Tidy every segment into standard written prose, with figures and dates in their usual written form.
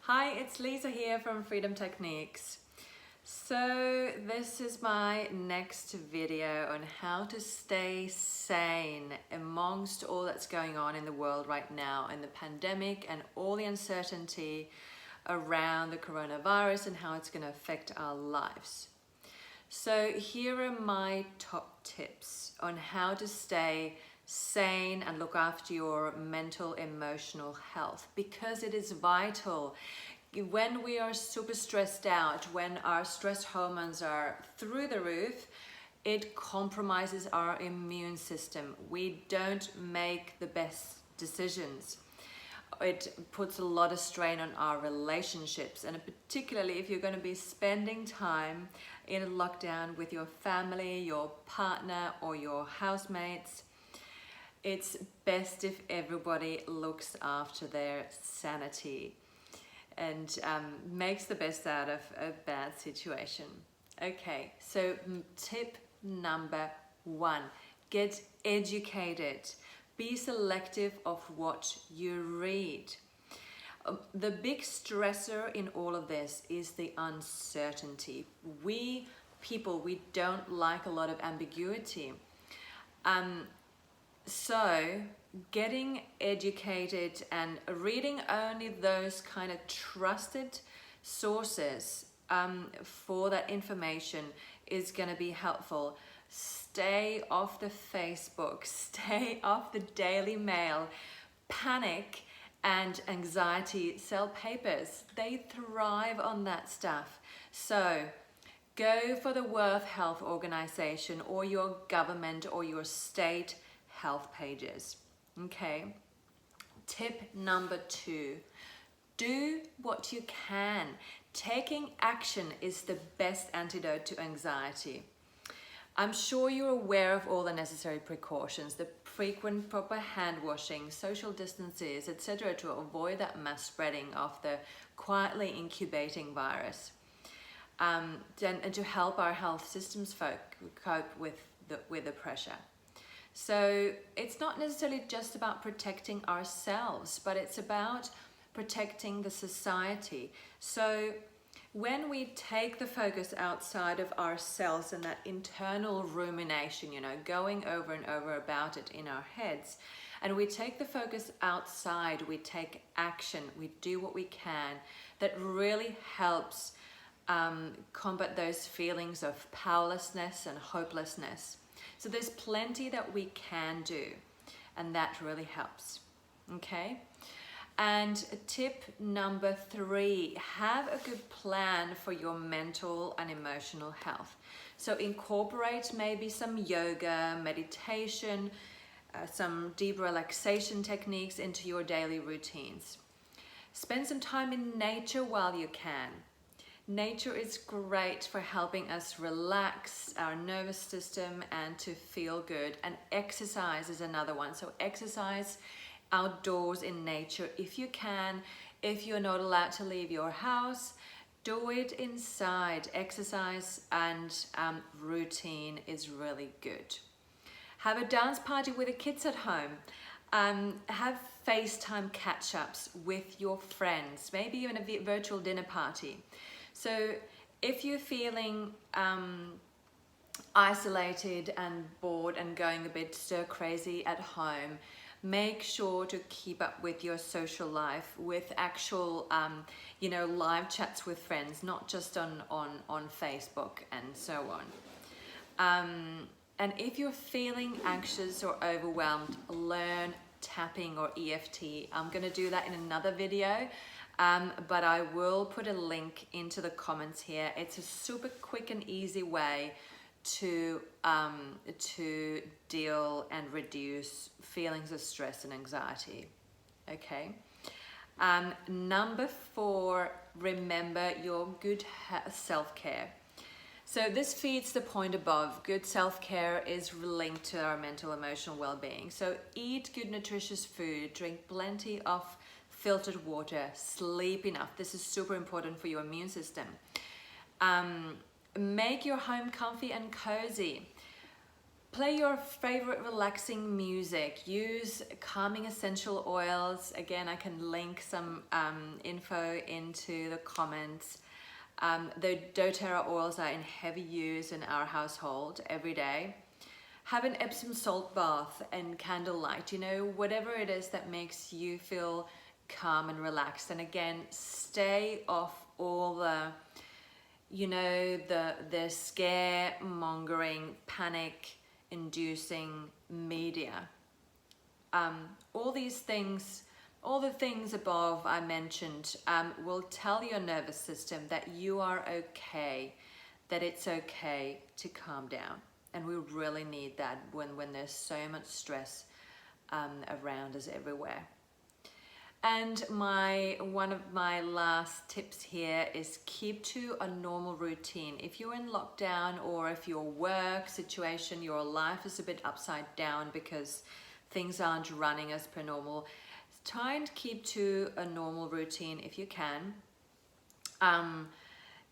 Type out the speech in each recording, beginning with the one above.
Hi, it's Lisa here from Freedom Techniques. So this is my next video on how to stay sane amongst all that's going on in the world right now, and the pandemic and all the uncertainty around the coronavirus and how it's going to affect our lives. So here are my top tips on how to stay sane and look after your mental, emotional health, because it is vital. When we are super stressed out, when our stress hormones are through the roof, it compromises our immune system. We don't make the best decisions. It puts a lot of strain on our relationships, and particularly if you're going to be spending time in a lockdown with your family, your partner, or your housemates. It's best if everybody looks after their sanity and makes the best out of a bad situation. Okay, so tip number 1, get educated. Be selective of what you read. The big stressor in all of this is the uncertainty. We don't like a lot of ambiguity. So getting educated and reading only those kind of trusted sources for that information is going to be helpful. Stay off the Facebook, stay off the Daily Mail. Panic and anxiety sell papers. They thrive on that stuff. So go for the World Health Organization or your government or your state health pages. Okay. Tip number 2, do what you can. Taking action is the best antidote to anxiety. I'm sure you're aware of all the necessary precautions, the frequent proper hand washing, social distances, etc., to avoid that mass spreading of the quietly incubating virus, and to help our health systems cope with the pressure. So it's not necessarily just about protecting ourselves, but it's about protecting the society. So when we take the focus outside of ourselves and that internal rumination, going over and over about it in our heads, and we take the focus outside, we take action, we do what we can, that really helps combat those feelings of powerlessness and hopelessness. So there's plenty that we can do, and that really helps. Okay? And tip number 3, have a good plan for your mental and emotional health. So incorporate maybe some yoga, meditation, some deep relaxation techniques into your daily routines. Spend some time in nature while you can. Nature is great for helping us relax our nervous system and to feel good. And exercise is another one. So exercise outdoors in nature if you can. If you're not allowed to leave your house, do it inside. Exercise and routine is really good. Have a dance party with the kids at home. Have FaceTime catch-ups with your friends, maybe even a virtual dinner party. So if you're feeling isolated and bored and going a bit stir crazy at home, make sure to keep up with your social life with actual, live chats with friends, not just on Facebook and so on. And if you're feeling anxious or overwhelmed, learn tapping or EFT. I'm going to do that in another video. But I will put a link into the comments here. It's a super quick and easy way to deal and reduce feelings of stress and anxiety. Okay. Number 4, remember your good self-care. So this feeds the point above. Good self-care is linked to our mental, emotional well-being. So eat good, nutritious food, drink plenty of filtered water, sleep enough. This is super important for your immune system. Make your home comfy and cozy. Play your favorite relaxing music. Use calming essential oils. Again, I can link some info into the comments. The doTERRA oils are in heavy use in our household every day. Have an Epsom salt bath and candlelight, you know, whatever it is that makes you feel calm and relaxed. And again, stay off all the, you know, the scaremongering, panic inducing media. All these things, all the things above I mentioned will tell your nervous system that you are okay, that it's okay to calm down. And we really need that when there's so much stress around us everywhere. And one of my last tips here is keep to a normal routine. If you're in lockdown, or if your work situation, your life is a bit upside down because things aren't running as per normal, try and keep to a normal routine if you can.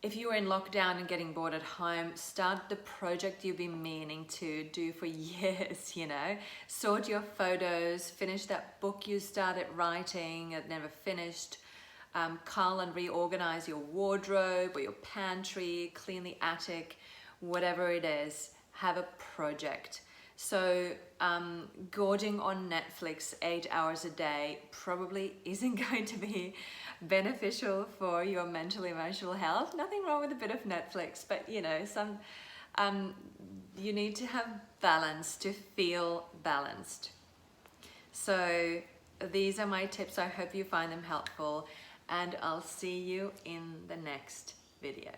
If you're in lockdown and getting bored at home, start the project you've been meaning to do for years, you know. Sort your photos, finish that book you started writing and never finished. Cull and reorganize your wardrobe or your pantry, clean the attic, whatever it is, have a project. So gorging on Netflix 8 hours a day probably isn't going to be beneficial for your mental emotional health. Nothing wrong with a bit of Netflix, but you know, you need to have balance to feel balanced. So these are my tips. I hope you find them helpful, and I'll see you in the next video.